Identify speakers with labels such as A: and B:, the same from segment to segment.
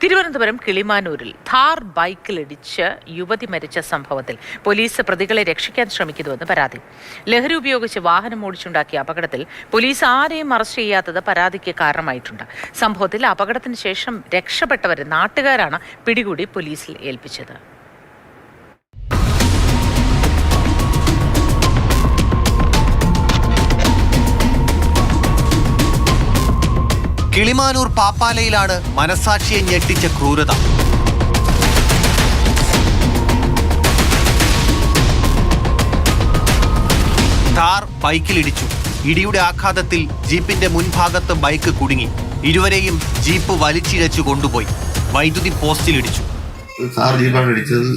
A: തിരുവനന്തപുരം കിളിമാനൂരിൽ ഥാർ ബൈക്കിലിടിച്ച് യുവതി മരിച്ച സംഭവത്തിൽ പോലീസ് പ്രതികളെ രക്ഷിക്കാൻ ശ്രമിക്കുന്നുവെന്ന് പരാതി. ലഹരി ഉപയോഗിച്ച് വാഹനം ഓടിച്ചുണ്ടാക്കിയ അപകടത്തിൽ പോലീസ് ആരെയും അറസ്റ്റ് ചെയ്യാത്തത് പരാതിക്ക് കാരണമായിട്ടുണ്ട്. സംഭവത്തിൽ അപകടത്തിന് ശേഷം രക്ഷപ്പെട്ടവരെ നാട്ടുകാരാണ് പിടികൂടി പോലീസിൽ ഏൽപ്പിച്ചത്.
B: കിളിമാനൂർ പാപ്പാലയിലാണ് മനസാക്ഷിയെ ഞെട്ടിച്ച ക്രൂരത. ഥാർ ബൈക്കിലിടിച്ചു. ഇടിയുടെ ആഘാതത്തിൽ ജീപ്പിന്റെ മുൻഭാഗത്ത് ബൈക്ക് കുടുങ്ങി. ഇരുവരെയും ജീപ്പ് വലിച്ചിഴച്ചു കൊണ്ടുപോയി വൈദ്യുതി പോസ്റ്റിലിടിച്ചു.
C: ഥാർ ജീപ്പാണ് ഇടിച്ചത്.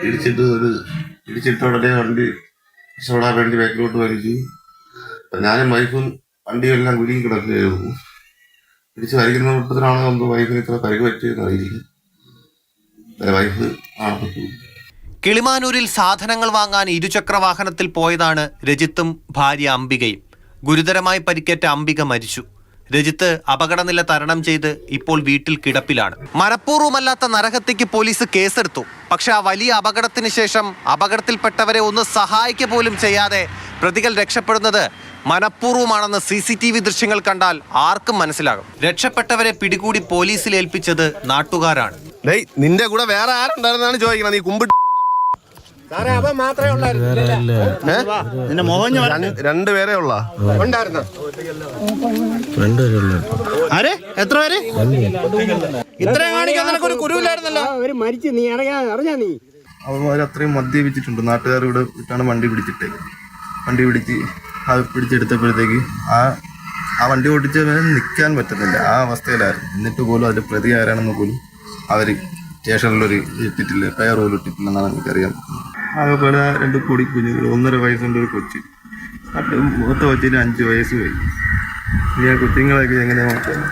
C: ഇടിച്ചിട്ട് ഉടനെ വണ്ടി സോടാൻ വേണ്ടി ബാക്കിലോട്ട് വലിച്ചു. ഞാനും വൈഫും വണ്ടിയെല്ലാം കുലുങ്ങി കിടക്കുകയായിരുന്നു. തിരിച്ച് വരയ്ക്കുന്ന കൂട്ടത്തിലാണ് നമുക്ക് വൈഫിന് ഇത്ര പരിക്ക് പറ്റിയെന്ന് അറിയില്ല. വൈഫ് ആണപ്പെട്ടു.
B: കിളിമാനൂരിൽ സാധനങ്ങൾ വാങ്ങാൻ ഇരുചക്ര വാഹനത്തിൽ പോയതാണ് രജിത്തും ഭാര്യ അംബികയും. ഗുരുതരമായി പരിക്കേറ്റ അംബിക മരിച്ചു. രജിത്ത് അപകടനില തരണം ചെയ്ത് ഇപ്പോൾ വീട്ടിൽ കിടപ്പിലാണ്. മനഃപൂർവ്വമല്ലാത്ത നരഹത്യക്ക് പോലീസ് കേസെടുത്തു. പക്ഷെ ആ വലിയ അപകടത്തിന് ശേഷം അപകടത്തിൽപ്പെട്ടവരെ ഒന്ന് സഹായിക്കുക പോലും ചെയ്യാതെ പ്രതികൾ രക്ഷപ്പെടുന്നത് മനഃപൂർവ്വമാണെന്ന് CCTV ദൃശ്യങ്ങൾ കണ്ടാൽ ആർക്കും മനസ്സിലാകും. രക്ഷപ്പെട്ടവരെ പിടികൂടി പോലീസിൽ ഏൽപ്പിച്ചത് നാട്ടുകാരാണ്.
D: നിന്റെ കൂടെ വേറെ ആരുണ്ടായിരുന്നാണ് ചോദിക്കണം. നീ കുമ്പിട്ട് രണ്ടുപേരെ ഉള്ള എത്ര പേര് ഇത്രയും കാണിക്കാൻ നിനക്കൊരു കുരുവില്ലായിരുന്നല്ലോ.
C: അവന്മാർ അത്രയും മദ്യപിച്ചിട്ടുണ്ട്. നാട്ടുകാർ ഇവിടെ വിട്ടാണ് വണ്ടി പിടിച്ച് അത് പിടിച്ചെടുത്തപ്പോഴത്തേക്ക് ആ വണ്ടി ഓടിച്ചവന് നിൽക്കാൻ പറ്റുന്നില്ല. ആ അവസ്ഥയിലായിരുന്നു. എന്നിട്ട് പോലും അതിൻ്റെ പ്രതി ആരാണെന്ന് പോലും അവർ സ്റ്റേഷനിലൊരു ഇട്ടിട്ടില്ല, പേർ പോലും ഇട്ടിട്ടില്ലെന്നാണ് എനിക്കറിയാൻ പറ്റുന്നത്. അതുപോലെ 2 പൊടി കുഞ്ഞുങ്ങൾ, 1.5 വയസ്സുണ്ട് ഒരു കൊച്ചി, മൂത്ത കൊച്ചിന് 5 വയസ്സ് പോയി. ഇനി ആ കുഞ്ഞുങ്ങളൊക്കെ എങ്ങനെയാണ് നോക്കുന്നത്?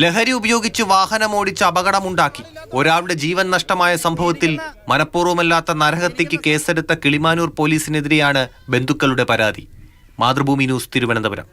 B: ലഹരി ഉപയോഗിച്ച് വാഹനമോടിച്ച് അപകടമുണ്ടാക്കി ഒരാളുടെ ജീവൻ നഷ്ടമായ സംഭവത്തിൽ മനഃപൂർവ്വമല്ലാത്ത നരഹത്യക്ക് കേസെടുത്ത കിളിമാനൂർ പോലീസിനെതിരെയാണ് ബന്ധുക്കളുടെ പരാതി. മാതൃഭൂമി ന്യൂസ്, തിരുവനന്തപുരം.